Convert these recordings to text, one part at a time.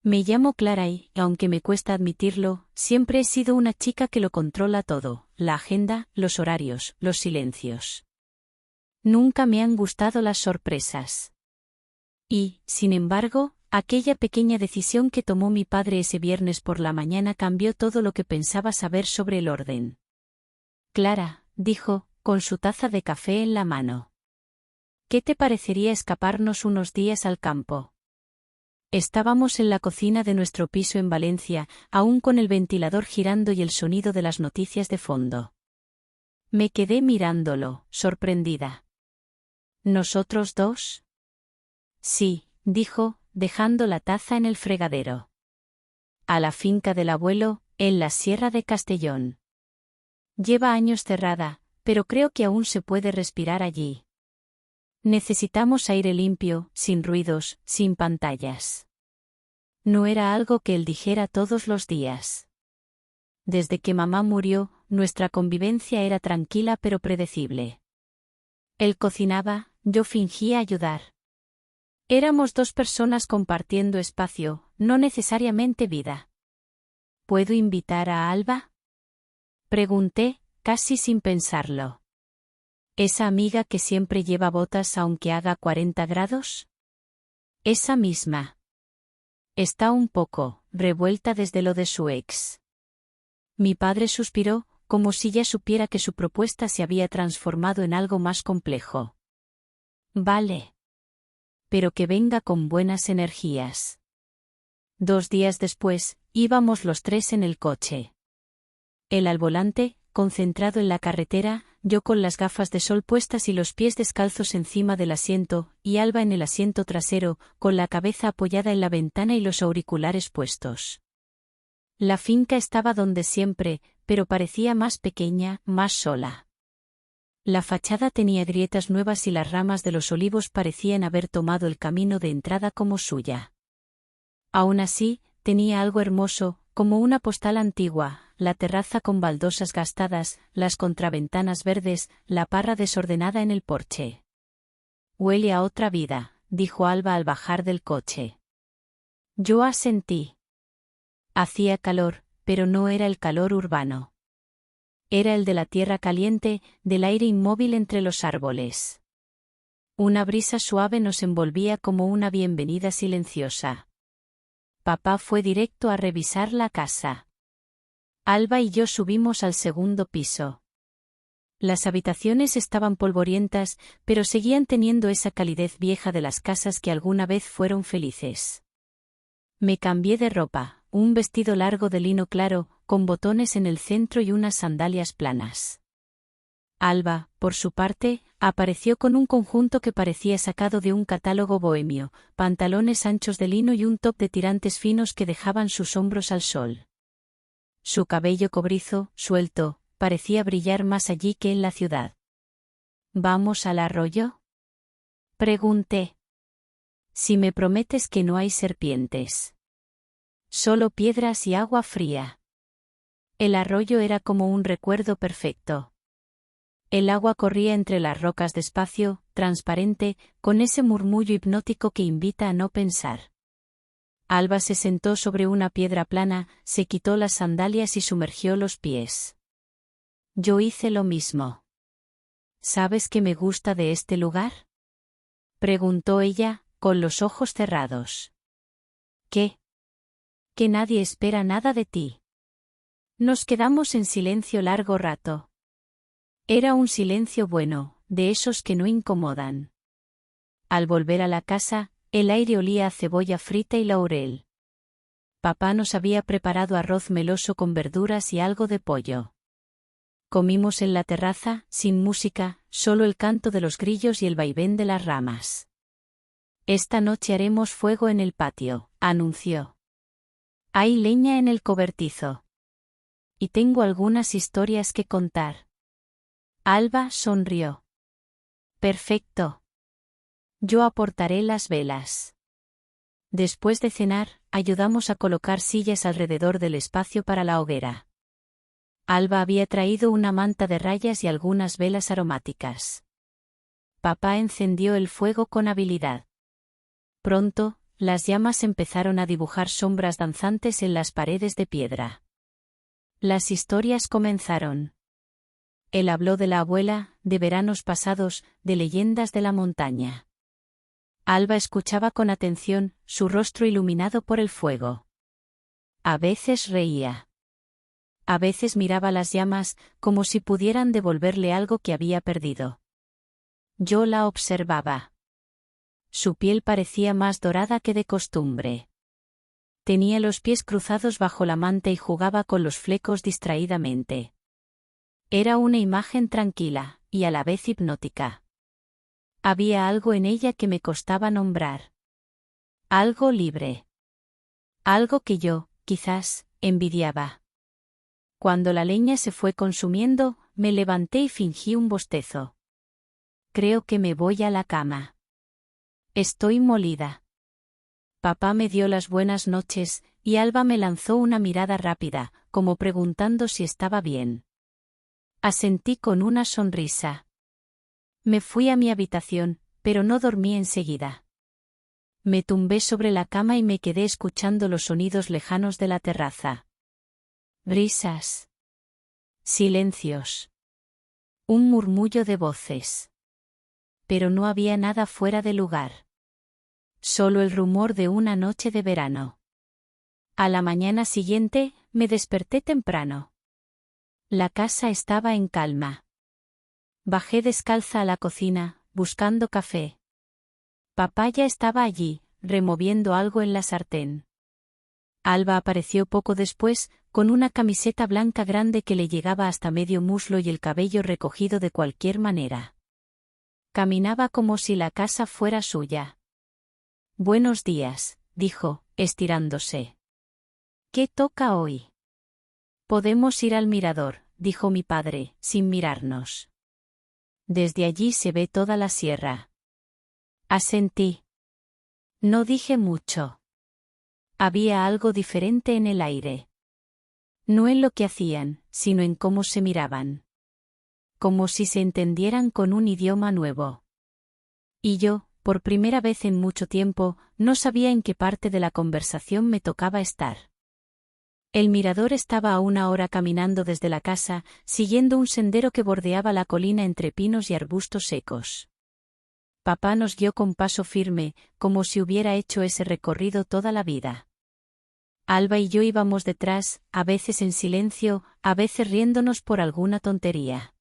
Me llamo Clara y, aunque me cuesta admitirlo, siempre he sido una chica que lo controla todo, la agenda, los horarios, los silencios. Nunca me han gustado las sorpresas. Y, sin embargo, aquella pequeña decisión que tomó mi padre ese viernes por la mañana cambió todo lo que pensaba saber sobre el orden. Clara, dijo, con su taza de café en la mano. ¿Qué te parecería escaparnos unos días al campo? Estábamos en la cocina de nuestro piso en Valencia, aún con el ventilador girando y el sonido de las noticias de fondo. Me quedé mirándolo, sorprendida. ¿Nosotros dos? Sí, dijo, dejando la taza en el fregadero. A la finca del abuelo, en la Sierra de Castellón. Lleva años cerrada, pero creo que aún se puede respirar allí. Necesitamos aire limpio, sin ruidos, sin pantallas. No era algo que él dijera todos los días. Desde que mamá murió, nuestra convivencia era tranquila pero predecible. Él cocinaba, yo fingía ayudar. Éramos dos personas compartiendo espacio, no necesariamente vida. ¿Puedo invitar a Alba? Pregunté, casi sin pensarlo. ¿Esa amiga que siempre lleva botas aunque haga 40 grados? Esa misma. Está un poco revuelta desde lo de su ex. Mi padre suspiró, como si ya supiera que su propuesta se había transformado en algo más complejo. Vale. Pero que venga con buenas energías. 2 días después, íbamos los tres en el coche. Él al volante, concentrado en la carretera, yo con las gafas de sol puestas y los pies descalzos encima del asiento, y Alba en el asiento trasero, con la cabeza apoyada en la ventana y los auriculares puestos. La finca estaba donde siempre, pero parecía más pequeña, más sola. La fachada tenía grietas nuevas y las ramas de los olivos parecían haber tomado el camino de entrada como suya. Aún así, tenía algo hermoso, como una postal antigua, la terraza con baldosas gastadas, las contraventanas verdes, la parra desordenada en el porche. Huele a otra vida, dijo Alba al bajar del coche. Yo asentí. Hacía calor, pero no era el calor urbano. Era el de la tierra caliente, del aire inmóvil entre los árboles. Una brisa suave nos envolvía como una bienvenida silenciosa. Papá fue directo a revisar la casa. Alba y yo subimos al segundo piso. Las habitaciones estaban polvorientas, pero seguían teniendo esa calidez vieja de las casas que alguna vez fueron felices. Me cambié de ropa, un vestido largo de lino claro, con botones en el centro y unas sandalias planas. Alba, por su parte, apareció con un conjunto que parecía sacado de un catálogo bohemio, pantalones anchos de lino y un top de tirantes finos que dejaban sus hombros al sol. Su cabello cobrizo, suelto, parecía brillar más allí que en la ciudad. ¿Vamos al arroyo? Pregunté. Si me prometes que no hay serpientes. Solo piedras y agua fría. El arroyo era como un recuerdo perfecto. El agua corría entre las rocas despacio, transparente, con ese murmullo hipnótico que invita a no pensar. Alba se sentó sobre una piedra plana, se quitó las sandalias y sumergió los pies. Yo hice lo mismo. ¿Sabes qué me gusta de este lugar? Preguntó ella, con los ojos cerrados. ¿Qué? Que nadie espera nada de ti. Nos quedamos en silencio largo rato. Era un silencio bueno, de esos que no incomodan. Al volver a la casa, el aire olía a cebolla frita y laurel. Papá nos había preparado arroz meloso con verduras y algo de pollo. Comimos en la terraza, sin música, solo el canto de los grillos y el vaivén de las ramas. Esta noche haremos fuego en el patio, anunció. Hay leña en el cobertizo. Y tengo algunas historias que contar. Alba sonrió. Perfecto. Yo aportaré las velas. Después de cenar, ayudamos a colocar sillas alrededor del espacio para la hoguera. Alba había traído una manta de rayas y algunas velas aromáticas. Papá encendió el fuego con habilidad. Pronto, las llamas empezaron a dibujar sombras danzantes en las paredes de piedra. Las historias comenzaron. Él habló de la abuela, de veranos pasados, de leyendas de la montaña. Alba escuchaba con atención, su rostro iluminado por el fuego. A veces reía. A veces miraba las llamas, como si pudieran devolverle algo que había perdido. Yo la observaba. Su piel parecía más dorada que de costumbre. Tenía los pies cruzados bajo la manta y jugaba con los flecos distraídamente. Era una imagen tranquila, y a la vez hipnótica. Había algo en ella que me costaba nombrar. Algo libre. Algo que yo, quizás, envidiaba. Cuando la leña se fue consumiendo, me levanté y fingí un bostezo. Creo que me voy a la cama. Estoy molida. Papá me dio las buenas noches, y Alba me lanzó una mirada rápida, como preguntando si estaba bien. Asentí con una sonrisa. Me fui a mi habitación, pero no dormí enseguida. Me tumbé sobre la cama y me quedé escuchando los sonidos lejanos de la terraza. Brisas. Silencios. Un murmullo de voces. Pero no había nada fuera de lugar. Solo el rumor de una noche de verano. A la mañana siguiente, me desperté temprano. La casa estaba en calma. Bajé descalza a la cocina, buscando café. Papá ya estaba allí, removiendo algo en la sartén. Alba apareció poco después, con una camiseta blanca grande que le llegaba hasta medio muslo y el cabello recogido de cualquier manera. Caminaba como si la casa fuera suya. Buenos días, dijo, estirándose. ¿Qué toca hoy? Podemos ir al mirador, dijo mi padre, sin mirarnos. Desde allí se ve toda la sierra. Asentí. No dije mucho. Había algo diferente en el aire. No en lo que hacían, sino en cómo se miraban. Como si se entendieran con un idioma nuevo. Y yo, por primera vez en mucho tiempo, no sabía en qué parte de la conversación me tocaba estar. El mirador estaba a una hora caminando desde la casa, siguiendo un sendero que bordeaba la colina entre pinos y arbustos secos. Papá nos guió con paso firme, como si hubiera hecho ese recorrido toda la vida. Alba y yo íbamos detrás, a veces en silencio, a veces riéndonos por alguna tontería.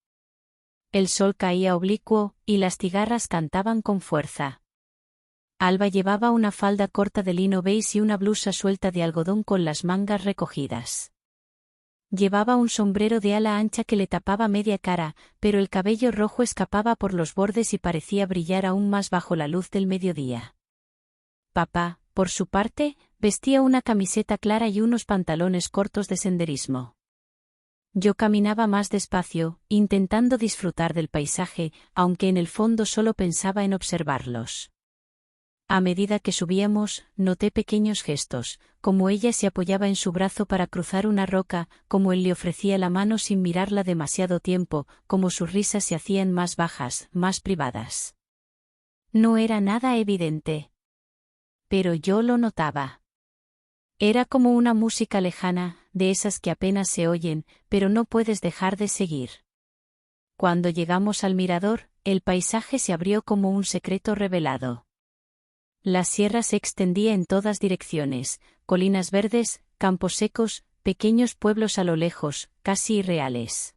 El sol caía oblicuo, y las cigarras cantaban con fuerza. Alba llevaba una falda corta de lino beige y una blusa suelta de algodón con las mangas recogidas. Llevaba un sombrero de ala ancha que le tapaba media cara, pero el cabello rojo escapaba por los bordes y parecía brillar aún más bajo la luz del mediodía. Papá, por su parte, vestía una camiseta clara y unos pantalones cortos de senderismo. Yo caminaba más despacio, intentando disfrutar del paisaje, aunque en el fondo solo pensaba en observarlos. A medida que subíamos, noté pequeños gestos, como ella se apoyaba en su brazo para cruzar una roca, como él le ofrecía la mano sin mirarla demasiado tiempo, como sus risas se hacían más bajas, más privadas. No era nada evidente. Pero yo lo notaba. Era como una música lejana, de esas que apenas se oyen, pero no puedes dejar de seguir. Cuando llegamos al mirador, el paisaje se abrió como un secreto revelado. La sierra se extendía en todas direcciones, colinas verdes, campos secos, pequeños pueblos a lo lejos, casi irreales.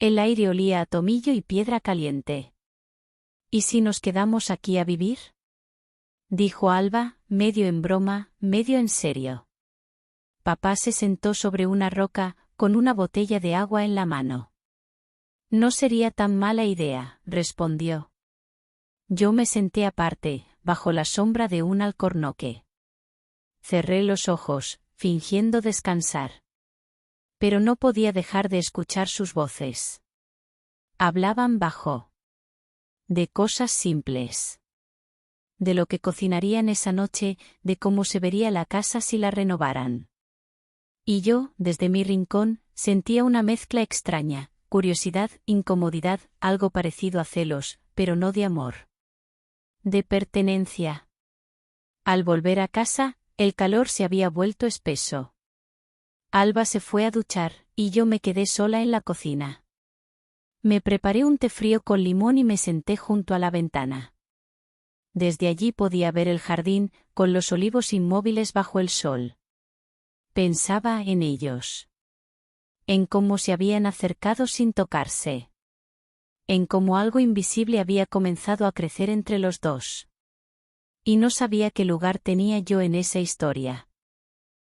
El aire olía a tomillo y piedra caliente. ¿Y si nos quedamos aquí a vivir?, dijo Alba, medio en broma, medio en serio. Papá se sentó sobre una roca, con una botella de agua en la mano. No sería tan mala idea, respondió. Yo me senté aparte, bajo la sombra de un alcornoque. Cerré los ojos, fingiendo descansar. Pero no podía dejar de escuchar sus voces. Hablaban bajo. De cosas simples. De lo que cocinarían esa noche, de cómo se vería la casa si la renovaran. Y yo, desde mi rincón, sentía una mezcla extraña, curiosidad, incomodidad, algo parecido a celos, pero no de amor. De pertenencia. Al volver a casa, el calor se había vuelto espeso. Alba se fue a duchar, y yo me quedé sola en la cocina. Me preparé un té frío con limón y me senté junto a la ventana. Desde allí podía ver el jardín, con los olivos inmóviles bajo el sol. Pensaba en ellos. En cómo se habían acercado sin tocarse. En cómo algo invisible había comenzado a crecer entre los dos. Y no sabía qué lugar tenía yo en esa historia.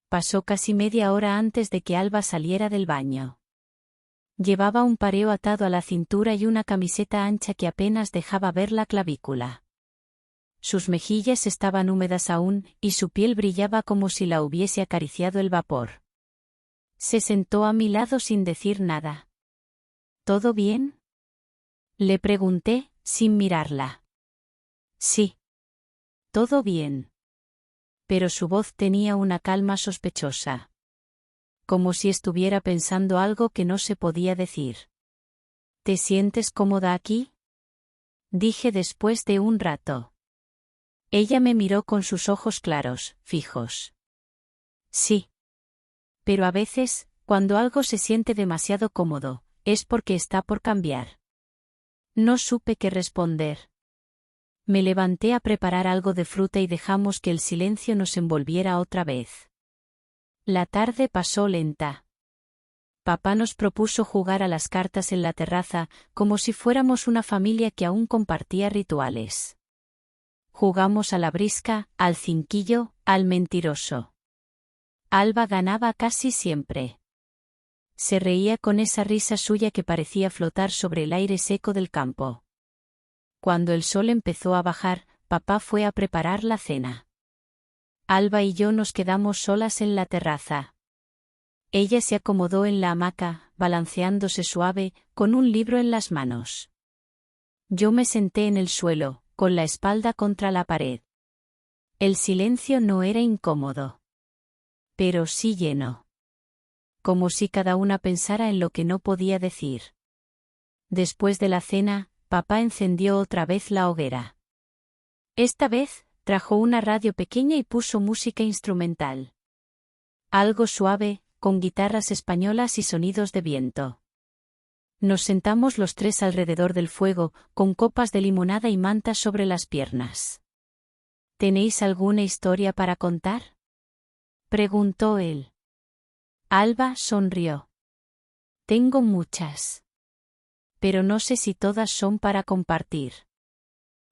Pasó casi media hora antes de que Alba saliera del baño. Llevaba un pareo atado a la cintura y una camiseta ancha que apenas dejaba ver la clavícula. Sus mejillas estaban húmedas aún, y su piel brillaba como si la hubiese acariciado el vapor. Se sentó a mi lado sin decir nada. ¿Todo bien?, le pregunté, sin mirarla. Sí. Todo bien. Pero su voz tenía una calma sospechosa. Como si estuviera pensando algo que no se podía decir. ¿Te sientes cómoda aquí?, dije después de un rato. Ella me miró con sus ojos claros, fijos. Sí. Pero a veces, cuando algo se siente demasiado cómodo, es porque está por cambiar. No supe qué responder. Me levanté a preparar algo de fruta y dejamos que el silencio nos envolviera otra vez. La tarde pasó lenta. Papá nos propuso jugar a las cartas en la terraza, como si fuéramos una familia que aún compartía rituales. Jugamos a la brisca, al cinquillo, al mentiroso. Alba ganaba casi siempre. Se reía con esa risa suya que parecía flotar sobre el aire seco del campo. Cuando el sol empezó a bajar, papá fue a preparar la cena. Alba y yo nos quedamos solas en la terraza. Ella se acomodó en la hamaca, balanceándose suave, con un libro en las manos. Yo me senté en el suelo, con la espalda contra la pared. El silencio no era incómodo. Pero sí lleno. Como si cada una pensara en lo que no podía decir. Después de la cena, papá encendió otra vez la hoguera. Esta vez, trajo una radio pequeña y puso música instrumental. Algo suave, con guitarras españolas y sonidos de viento. Nos sentamos los tres alrededor del fuego, con copas de limonada y mantas sobre las piernas. ¿Tenéis alguna historia para contar?, preguntó él. Alba sonrió. Tengo muchas. Pero no sé si todas son para compartir.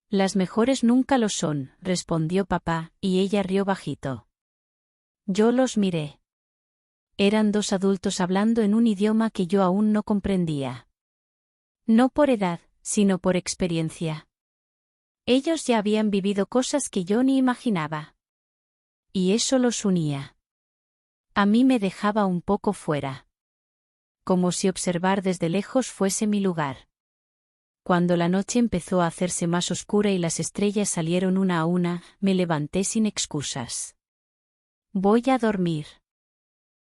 Las mejores nunca lo son, respondió papá, y ella rió bajito. Yo los miré. Eran dos adultos hablando en un idioma que yo aún no comprendía. No por edad, sino por experiencia. Ellos ya habían vivido cosas que yo ni imaginaba. Y eso los unía. A mí me dejaba un poco fuera. Como si observar desde lejos fuese mi lugar. Cuando la noche empezó a hacerse más oscura y las estrellas salieron una a una, me levanté sin excusas. Voy a dormir.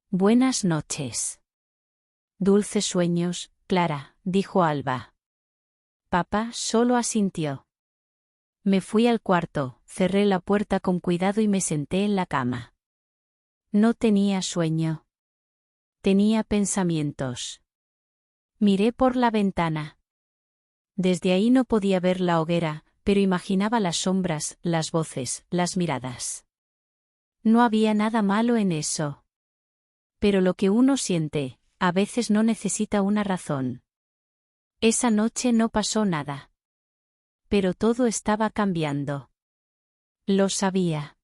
Buenas noches. Dulces sueños, Clara, dijo Alba. Papá solo asintió. Me fui al cuarto, cerré la puerta con cuidado y me senté en la cama. No tenía sueño. Tenía pensamientos. Miré por la ventana. Desde ahí no podía ver la hoguera, pero imaginaba las sombras, las voces, las miradas. No había nada malo en eso. Pero lo que uno siente, a veces no necesita una razón. Esa noche no pasó nada. Pero todo estaba cambiando. Lo sabía.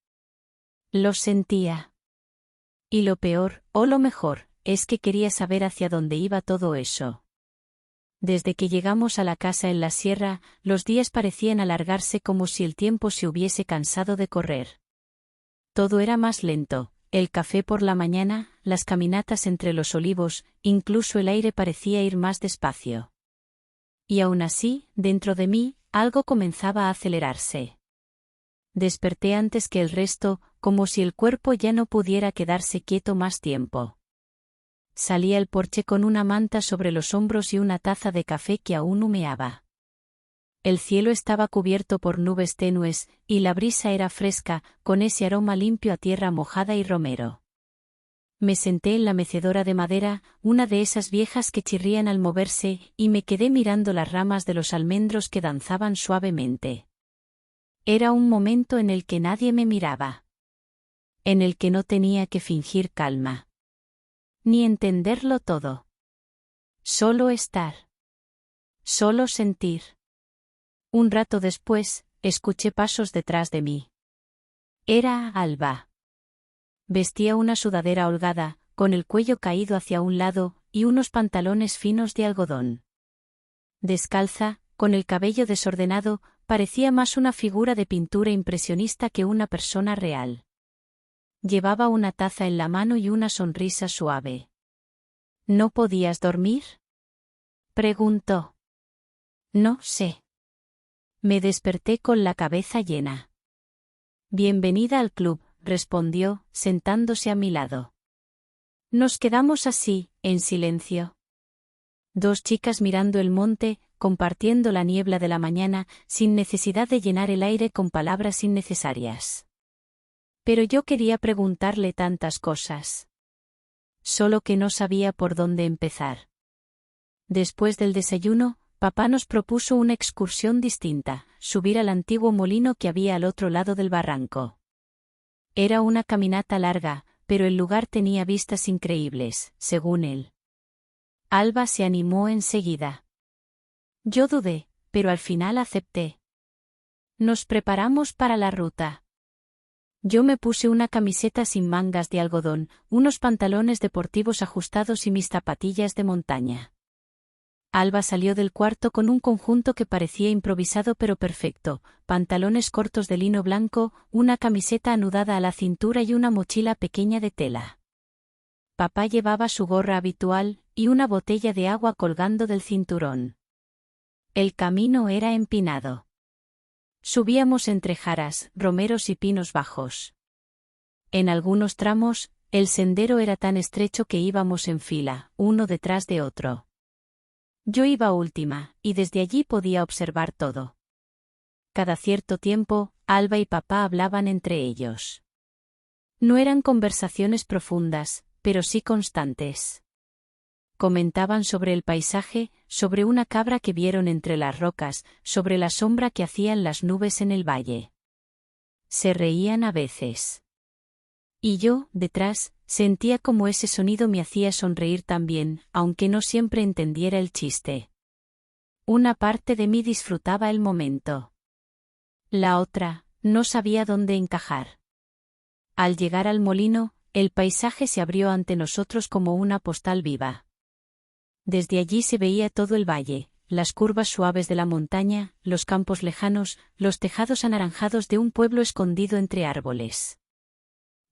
Lo sentía. Y lo peor, o lo mejor, es que quería saber hacia dónde iba todo eso. Desde que llegamos a la casa en la sierra, los días parecían alargarse como si el tiempo se hubiese cansado de correr. Todo era más lento, el café por la mañana, las caminatas entre los olivos, incluso el aire parecía ir más despacio. Y aún así, dentro de mí, algo comenzaba a acelerarse. Desperté antes que el resto, como si el cuerpo ya no pudiera quedarse quieto más tiempo. Salí al porche con una manta sobre los hombros y una taza de café que aún humeaba. El cielo estaba cubierto por nubes tenues, y la brisa era fresca, con ese aroma limpio a tierra mojada y romero. Me senté en la mecedora de madera, una de esas viejas que chirrían al moverse, y me quedé mirando las ramas de los almendros que danzaban suavemente. Era un momento en el que nadie me miraba. En el que no tenía que fingir calma. Ni entenderlo todo. Solo estar. Solo sentir. Un rato después, escuché pasos detrás de mí. Era Alba. Vestía una sudadera holgada, con el cuello caído hacia un lado, y unos pantalones finos de algodón. Descalza, con el cabello desordenado, parecía más una figura de pintura impresionista que una persona real. Llevaba una taza en la mano y una sonrisa suave. ¿No podías dormir?, preguntó. No sé. Me desperté con la cabeza llena. Bienvenida al club, respondió, sentándose a mi lado. Nos quedamos así, en silencio. Dos chicas mirando el monte, compartiendo la niebla de la mañana, sin necesidad de llenar el aire con palabras innecesarias. Pero yo quería preguntarle tantas cosas. Solo que no sabía por dónde empezar. Después del desayuno, papá nos propuso una excursión distinta, subir al antiguo molino que había al otro lado del barranco. Era una caminata larga, pero el lugar tenía vistas increíbles, según él. Alba se animó enseguida. Yo dudé, pero al final acepté. Nos preparamos para la ruta. Yo me puse una camiseta sin mangas de algodón, unos pantalones deportivos ajustados y mis zapatillas de montaña. Alba salió del cuarto con un conjunto que parecía improvisado pero perfecto, pantalones cortos de lino blanco, una camiseta anudada a la cintura y una mochila pequeña de tela. Papá llevaba su gorra habitual, y una botella de agua colgando del cinturón. El camino era empinado. Subíamos entre jaras, romeros y pinos bajos. En algunos tramos, el sendero era tan estrecho que íbamos en fila, uno detrás de otro. Yo iba última, y desde allí podía observar todo. Cada cierto tiempo, Alba y papá hablaban entre ellos. No eran conversaciones profundas, pero sí constantes. Comentaban sobre el paisaje, sobre una cabra que vieron entre las rocas, sobre la sombra que hacían las nubes en el valle. Se reían a veces. Y yo, detrás, sentía como ese sonido me hacía sonreír también, aunque no siempre entendiera el chiste. Una parte de mí disfrutaba el momento. La otra, no sabía dónde encajar. Al llegar al molino, el paisaje se abrió ante nosotros como una postal viva. Desde allí se veía todo el valle, las curvas suaves de la montaña, los campos lejanos, los tejados anaranjados de un pueblo escondido entre árboles.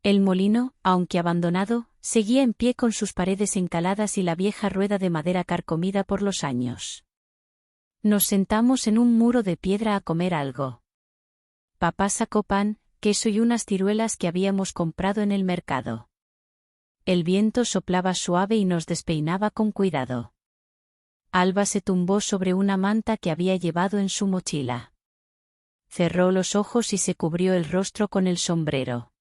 El molino, aunque abandonado, seguía en pie con sus paredes encaladas y la vieja rueda de madera carcomida por los años. Nos sentamos en un muro de piedra a comer algo. Papá sacó pan, queso y unas ciruelas que habíamos comprado en el mercado. El viento soplaba suave y nos despeinaba con cuidado. Alba se tumbó sobre una manta que había llevado en su mochila. Cerró los ojos y se cubrió el rostro con el sombrero.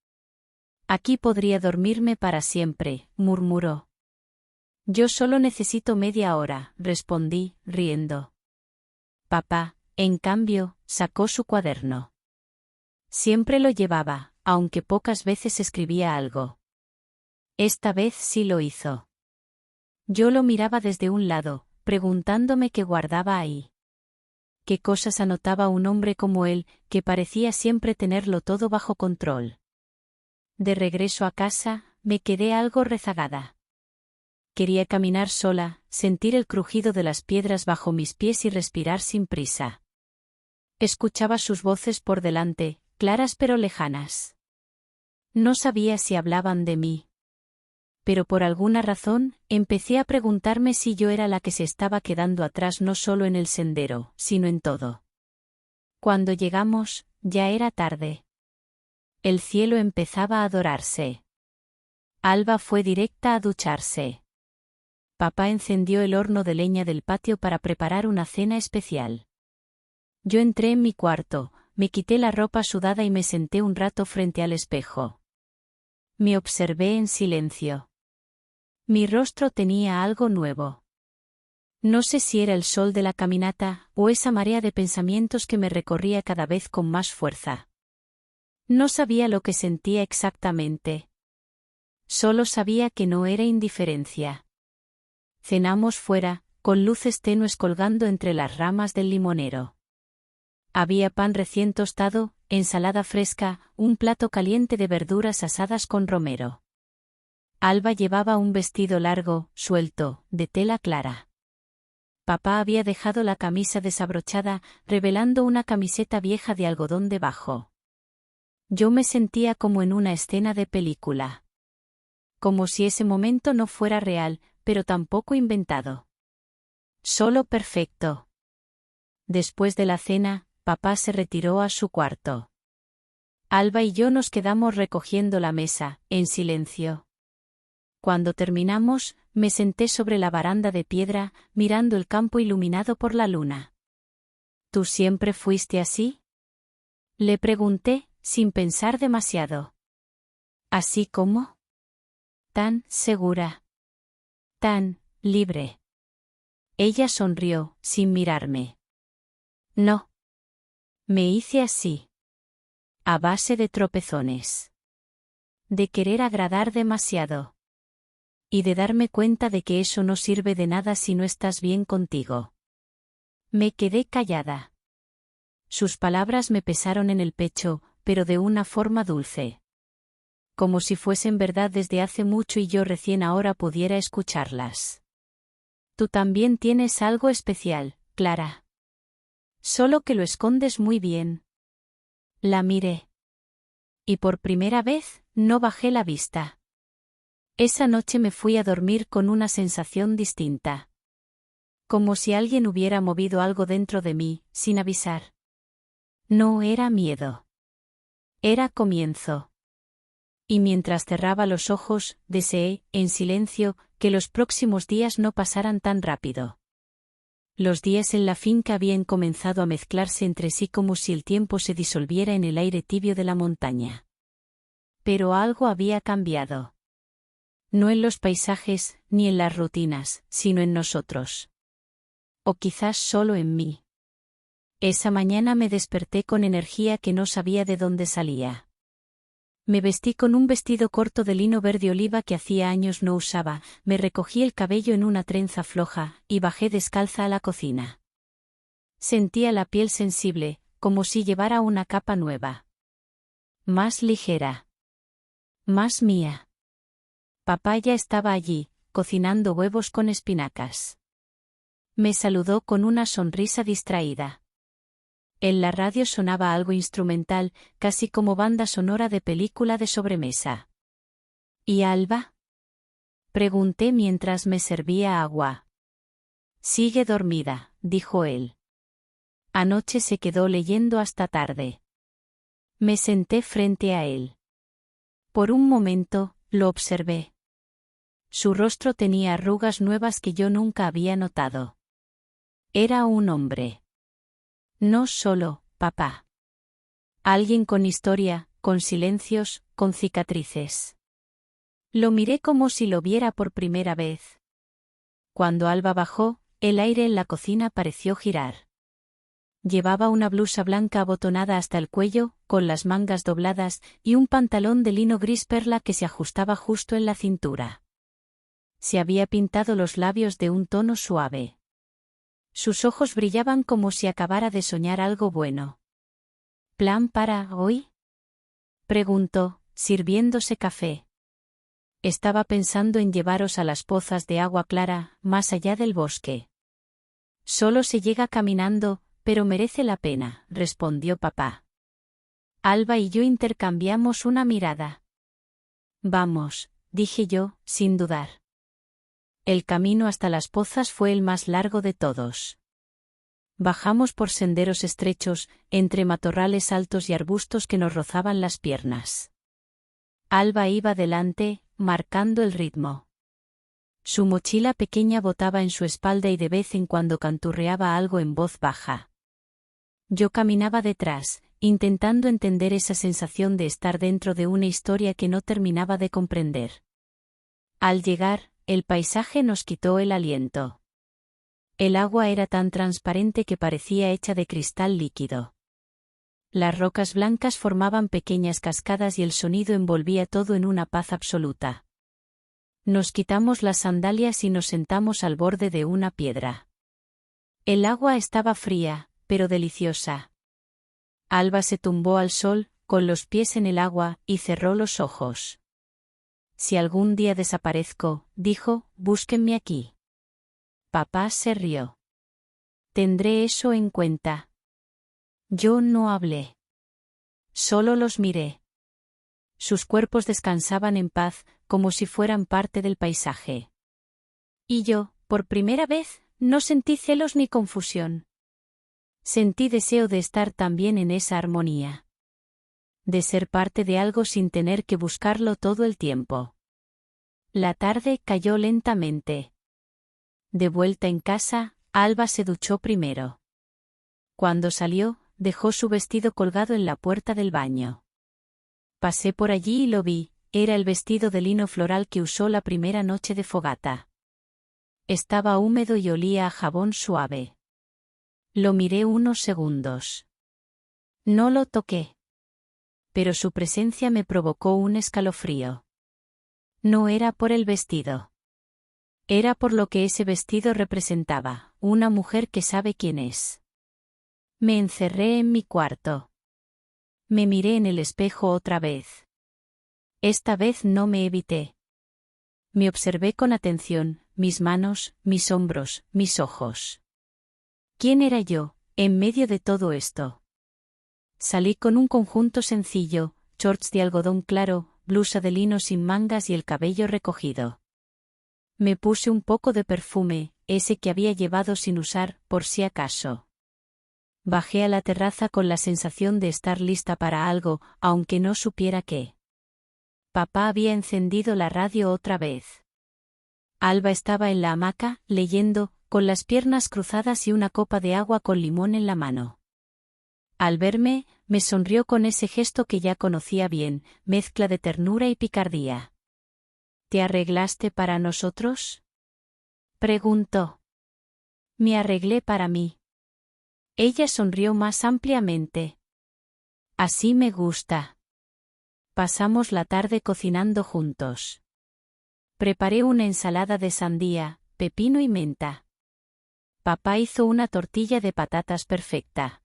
Aquí podría dormirme para siempre, murmuró. Yo solo necesito media hora, respondí, riendo. Papá, en cambio, sacó su cuaderno. Siempre lo llevaba, aunque pocas veces escribía algo. Esta vez sí lo hizo. Yo lo miraba desde un lado, preguntándome qué guardaba ahí. Qué cosas anotaba un hombre como él, que parecía siempre tenerlo todo bajo control. De regreso a casa, me quedé algo rezagada. Quería caminar sola, sentir el crujido de las piedras bajo mis pies y respirar sin prisa. Escuchaba sus voces por delante, claras pero lejanas. No sabía si hablaban de mí. Pero por alguna razón, empecé a preguntarme si yo era la que se estaba quedando atrás no solo en el sendero, sino en todo. Cuando llegamos, ya era tarde. El cielo empezaba a dorarse. Alba fue directa a ducharse. Papá encendió el horno de leña del patio para preparar una cena especial. Yo entré en mi cuarto, me quité la ropa sudada y me senté un rato frente al espejo. Me observé en silencio. Mi rostro tenía algo nuevo. No sé si era el sol de la caminata o esa marea de pensamientos que me recorría cada vez con más fuerza. No sabía lo que sentía exactamente. Solo sabía que no era indiferencia. Cenamos fuera, con luces tenues colgando entre las ramas del limonero. Había pan recién tostado, ensalada fresca, un plato caliente de verduras asadas con romero. Alba llevaba un vestido largo, suelto, de tela clara. Papá había dejado la camisa desabrochada, revelando una camiseta vieja de algodón debajo. Yo me sentía como en una escena de película. Como si ese momento no fuera real, pero tampoco inventado. Solo perfecto. Después de la cena, papá se retiró a su cuarto. Alba y yo nos quedamos recogiendo la mesa, en silencio. Cuando terminamos, me senté sobre la baranda de piedra, mirando el campo iluminado por la luna. ¿Tú siempre fuiste así? Le pregunté, sin pensar demasiado. ¿Así como? Tan segura. Tan libre. Ella sonrió, sin mirarme. No. Me hice así. A base de tropezones. De querer agradar demasiado. Y de darme cuenta de que eso no sirve de nada si no estás bien contigo. Me quedé callada. Sus palabras me pesaron en el pecho, pero de una forma dulce. Como si fuesen verdad desde hace mucho y yo recién ahora pudiera escucharlas. Tú también tienes algo especial, Clara. Solo que lo escondes muy bien. La miré. Y por primera vez, no bajé la vista. Esa noche me fui a dormir con una sensación distinta. Como si alguien hubiera movido algo dentro de mí, sin avisar. No era miedo. Era comienzo. Y mientras cerraba los ojos, deseé, en silencio, que los próximos días no pasaran tan rápido. Los días en la finca habían comenzado a mezclarse entre sí como si el tiempo se disolviera en el aire tibio de la montaña. Pero algo había cambiado. No en los paisajes, ni en las rutinas, sino en nosotros. O quizás solo en mí. Esa mañana me desperté con energía que no sabía de dónde salía. Me vestí con un vestido corto de lino verde oliva que hacía años no usaba, me recogí el cabello en una trenza floja, y bajé descalza a la cocina. Sentía la piel sensible, como si llevara una capa nueva. Más ligera. Más mía. Papá ya estaba allí, cocinando huevos con espinacas. Me saludó con una sonrisa distraída. En la radio sonaba algo instrumental, casi como banda sonora de película de sobremesa. ¿Y Alba? Pregunté mientras me servía agua. Sigue dormida, dijo él. Anoche se quedó leyendo hasta tarde. Me senté frente a él. Por un momento, lo observé. Su rostro tenía arrugas nuevas que yo nunca había notado. Era un hombre. No solo, papá. Alguien con historia, con silencios, con cicatrices. Lo miré como si lo viera por primera vez. Cuando Alba bajó, el aire en la cocina pareció girar. Llevaba una blusa blanca abotonada hasta el cuello, con las mangas dobladas, y un pantalón de lino gris perla que se ajustaba justo en la cintura. Se había pintado los labios de un tono suave. Sus ojos brillaban como si acabara de soñar algo bueno. ¿Plan para hoy?, preguntó, sirviéndose café. Estaba pensando en llevaros a las pozas de agua clara, más allá del bosque. Solo se llega caminando, pero merece la pena, respondió papá. Alba y yo intercambiamos una mirada. Vamos, dije yo, sin dudar. El camino hasta las pozas fue el más largo de todos. Bajamos por senderos estrechos, entre matorrales altos y arbustos que nos rozaban las piernas. Alba iba delante, marcando el ritmo. Su mochila pequeña botaba en su espalda y de vez en cuando canturreaba algo en voz baja. Yo caminaba detrás, intentando entender esa sensación de estar dentro de una historia que no terminaba de comprender. Al llegar, el paisaje nos quitó el aliento. El agua era tan transparente que parecía hecha de cristal líquido. Las rocas blancas formaban pequeñas cascadas y el sonido envolvía todo en una paz absoluta. Nos quitamos las sandalias y nos sentamos al borde de una piedra. El agua estaba fría, pero deliciosa. Alba se tumbó al sol, con los pies en el agua, y cerró los ojos. Si algún día desaparezco, dijo, búsquenme aquí. Papá se rió. Tendré eso en cuenta. Yo no hablé. Solo los miré. Sus cuerpos descansaban en paz, como si fueran parte del paisaje. Y yo, por primera vez, no sentí celos ni confusión. Sentí deseo de estar también en esa armonía. De ser parte de algo sin tener que buscarlo todo el tiempo. La tarde cayó lentamente. De vuelta en casa, Alba se duchó primero. Cuando salió, dejó su vestido colgado en la puerta del baño. Pasé por allí y lo vi, era el vestido de lino floral que usó la primera noche de fogata. Estaba húmedo y olía a jabón suave. Lo miré unos segundos. No lo toqué. Pero su presencia me provocó un escalofrío. No era por el vestido. Era por lo que ese vestido representaba, una mujer que sabe quién es. Me encerré en mi cuarto. Me miré en el espejo otra vez. Esta vez no me evité. Me observé con atención, mis manos, mis hombros, mis ojos. ¿Quién era yo, en medio de todo esto? Salí con un conjunto sencillo, shorts de algodón claro, blusa de lino sin mangas y el cabello recogido. Me puse un poco de perfume, ese que había llevado sin usar, por si acaso. Bajé a la terraza con la sensación de estar lista para algo, aunque no supiera qué. Papá había encendido la radio otra vez. Alba estaba en la hamaca, leyendo, con las piernas cruzadas y una copa de agua con limón en la mano. Al verme, me sonrió con ese gesto que ya conocía bien, mezcla de ternura y picardía. ¿Te arreglaste para nosotros?, preguntó. Me arreglé para mí. Ella sonrió más ampliamente. Así me gusta. Pasamos la tarde cocinando juntos. Preparé una ensalada de sandía, pepino y menta. Papá hizo una tortilla de patatas perfecta.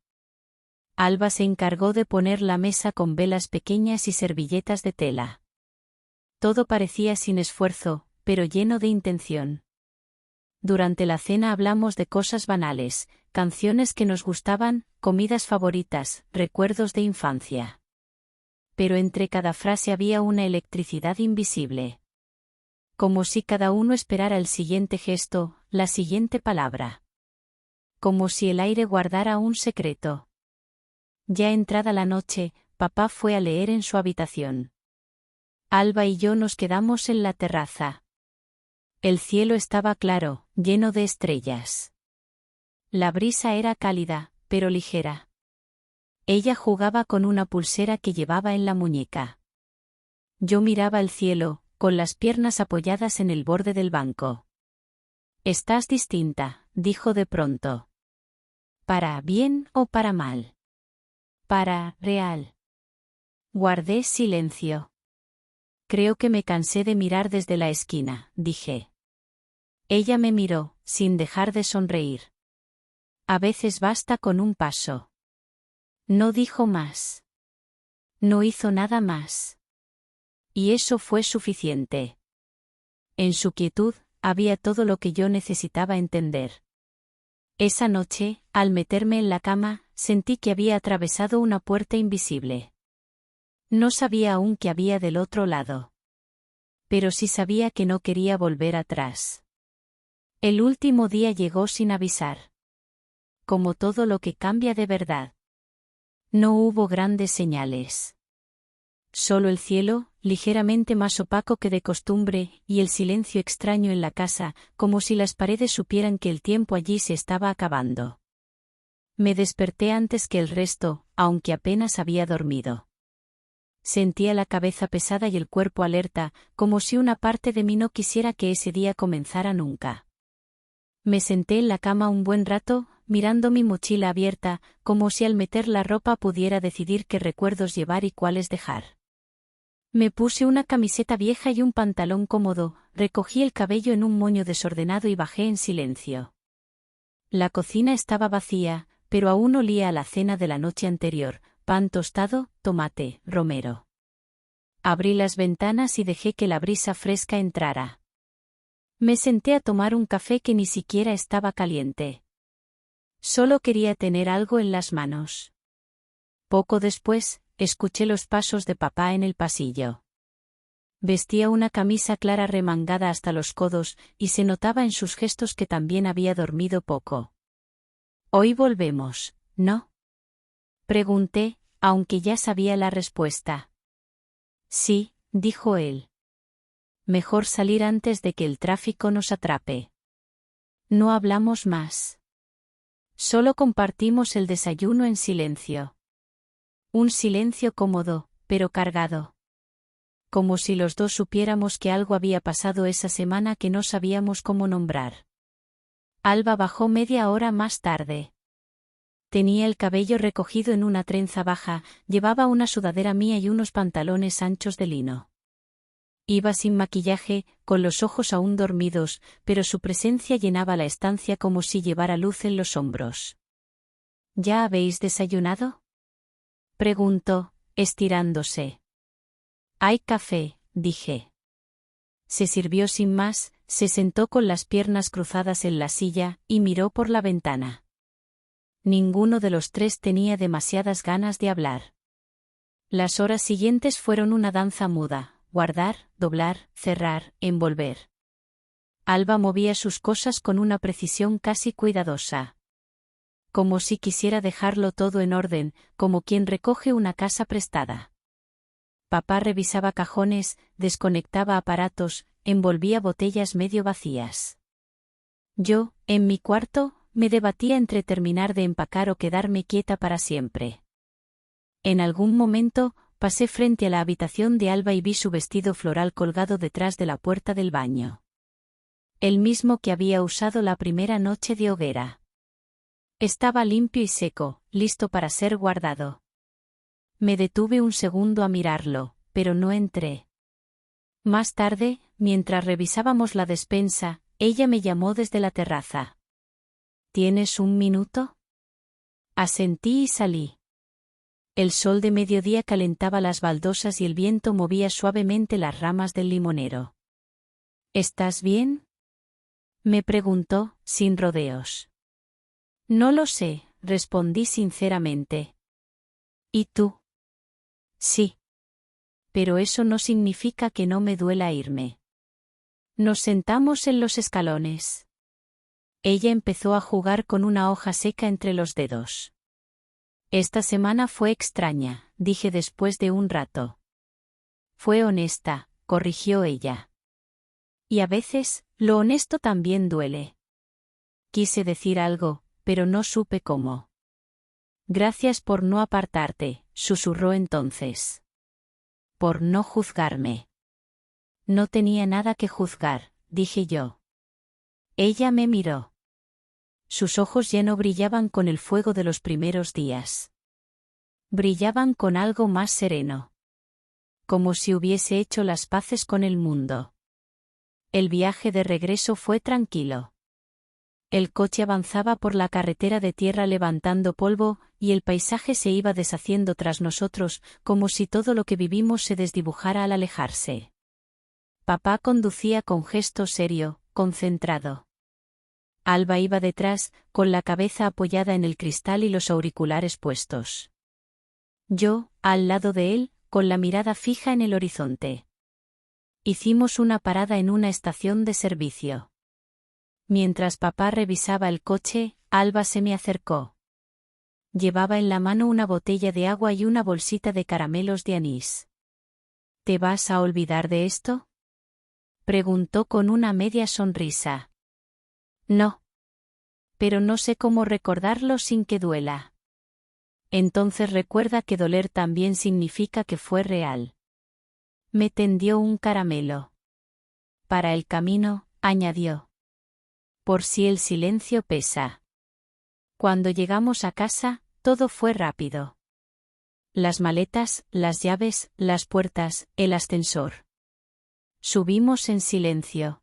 Alba se encargó de poner la mesa con velas pequeñas y servilletas de tela. Todo parecía sin esfuerzo, pero lleno de intención. Durante la cena hablamos de cosas banales, canciones que nos gustaban, comidas favoritas, recuerdos de infancia. Pero entre cada frase había una electricidad invisible. Como si cada uno esperara el siguiente gesto, la siguiente palabra. Como si el aire guardara un secreto. Ya entrada la noche, papá fue a leer en su habitación. Alba y yo nos quedamos en la terraza. El cielo estaba claro, lleno de estrellas. La brisa era cálida, pero ligera. Ella jugaba con una pulsera que llevaba en la muñeca. Yo miraba el cielo, con las piernas apoyadas en el borde del banco. Estás distinta, dijo de pronto. ¿Para bien o para mal? Para real. Guardé silencio. Creo que me cansé de mirar desde la esquina, dije. Ella me miró, sin dejar de sonreír. A veces basta con un paso. No dijo más. No hizo nada más. Y eso fue suficiente. En su quietud, había todo lo que yo necesitaba entender. Esa noche, al meterme en la cama, sentí que había atravesado una puerta invisible. No sabía aún qué había del otro lado. Pero sí sabía que no quería volver atrás. El último día llegó sin avisar. Como todo lo que cambia de verdad. No hubo grandes señales. Solo el cielo, ligeramente más opaco que de costumbre, y el silencio extraño en la casa, como si las paredes supieran que el tiempo allí se estaba acabando. Me desperté antes que el resto, aunque apenas había dormido. Sentía la cabeza pesada y el cuerpo alerta, como si una parte de mí no quisiera que ese día comenzara nunca. Me senté en la cama un buen rato, mirando mi mochila abierta, como si al meter la ropa pudiera decidir qué recuerdos llevar y cuáles dejar. Me puse una camiseta vieja y un pantalón cómodo, recogí el cabello en un moño desordenado y bajé en silencio. La cocina estaba vacía, pero aún olía a la cena de la noche anterior, pan tostado, tomate, romero. Abrí las ventanas y dejé que la brisa fresca entrara. Me senté a tomar un café que ni siquiera estaba caliente. Solo quería tener algo en las manos. Poco después, escuché los pasos de papá en el pasillo. Vestía una camisa clara remangada hasta los codos, y se notaba en sus gestos que también había dormido poco. «Hoy volvemos, ¿no?», pregunté, aunque ya sabía la respuesta. «Sí», dijo él. «Mejor salir antes de que el tráfico nos atrape». No hablamos más. Solo compartimos el desayuno en silencio. Un silencio cómodo, pero cargado. Como si los dos supiéramos que algo había pasado esa semana que no sabíamos cómo nombrar. Alba bajó media hora más tarde. Tenía el cabello recogido en una trenza baja, llevaba una sudadera mía y unos pantalones anchos de lino. Iba sin maquillaje, con los ojos aún dormidos, pero su presencia llenaba la estancia como si llevara luz en los hombros. «¿Ya habéis desayunado?», preguntó, estirándose. «Hay café», dije. Se sirvió sin más, se sentó con las piernas cruzadas en la silla, y miró por la ventana. Ninguno de los tres tenía demasiadas ganas de hablar. Las horas siguientes fueron una danza muda: guardar, doblar, cerrar, envolver. Alba movía sus cosas con una precisión casi cuidadosa. Como si quisiera dejarlo todo en orden, como quien recoge una casa prestada. Papá revisaba cajones, desconectaba aparatos, envolvía botellas medio vacías. Yo, en mi cuarto, me debatía entre terminar de empacar o quedarme quieta para siempre. En algún momento, pasé frente a la habitación de Alba y vi su vestido floral colgado detrás de la puerta del baño. El mismo que había usado la primera noche de hoguera. Estaba limpio y seco, listo para ser guardado. Me detuve un segundo a mirarlo, pero no entré. Más tarde, mientras revisábamos la despensa, ella me llamó desde la terraza. «¿Tienes un minuto?». Asentí y salí. El sol de mediodía calentaba las baldosas y el viento movía suavemente las ramas del limonero. «¿Estás bien?», me preguntó, sin rodeos. «No lo sé», respondí sinceramente. «¿Y tú?». «Sí. Pero eso no significa que no me duela irme». Nos sentamos en los escalones. Ella empezó a jugar con una hoja seca entre los dedos. «Esta semana fue extraña», dije después de un rato. «Fue honesta», corrigió ella. «Y a veces, lo honesto también duele». Quise decir algo, pero no supe cómo. «Gracias por no apartarte», susurró entonces. «Por no juzgarme». «No tenía nada que juzgar», dije yo. Ella me miró. Sus ojos ya no brillaban con el fuego de los primeros días. Brillaban con algo más sereno. Como si hubiese hecho las paces con el mundo. El viaje de regreso fue tranquilo. El coche avanzaba por la carretera de tierra levantando polvo, y el paisaje se iba deshaciendo tras nosotros, como si todo lo que vivimos se desdibujara al alejarse. Papá conducía con gesto serio, concentrado. Alba iba detrás, con la cabeza apoyada en el cristal y los auriculares puestos. Yo, al lado de él, con la mirada fija en el horizonte. Hicimos una parada en una estación de servicio. Mientras papá revisaba el coche, Alba se me acercó. Llevaba en la mano una botella de agua y una bolsita de caramelos de anís. «¿Te vas a olvidar de esto?», preguntó con una media sonrisa. «No». Pero no sé cómo recordarlo sin que duela. Entonces recuerda que doler también significa que fue real. Me tendió un caramelo. Para el camino, añadió. Por si el silencio pesa. Cuando llegamos a casa, todo fue rápido. Las maletas, las llaves, las puertas, el ascensor. Subimos en silencio.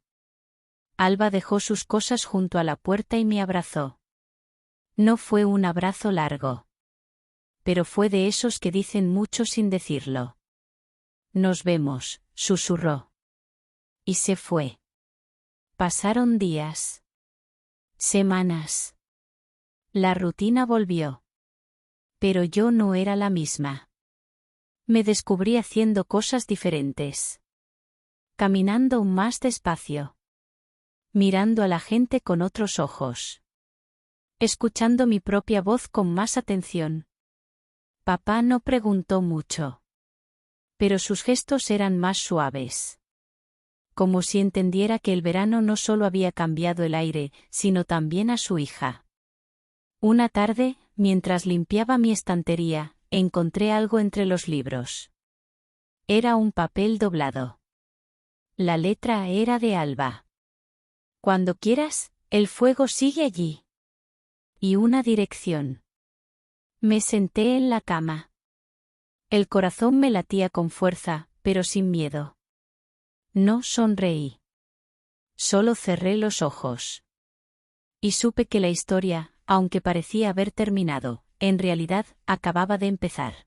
Alba dejó sus cosas junto a la puerta y me abrazó. No fue un abrazo largo. Pero fue de esos que dicen mucho sin decirlo. Nos vemos, susurró. Y se fue. Pasaron días. Semanas. La rutina volvió. Pero yo no era la misma. Me descubrí haciendo cosas diferentes. Caminando más despacio. Mirando a la gente con otros ojos. Escuchando mi propia voz con más atención. Papá no preguntó mucho. Pero sus gestos eran más suaves. Como si entendiera que el verano no solo había cambiado el aire, sino también a su hija. Una tarde, mientras limpiaba mi estantería, encontré algo entre los libros. Era un papel doblado. La letra era de Alba. Cuando quieras, el fuego sigue allí. Y una dirección. Me senté en la cama. El corazón me latía con fuerza, pero sin miedo. No sonreí. Solo cerré los ojos. Y supe que la historia, aunque parecía haber terminado, en realidad acababa de empezar.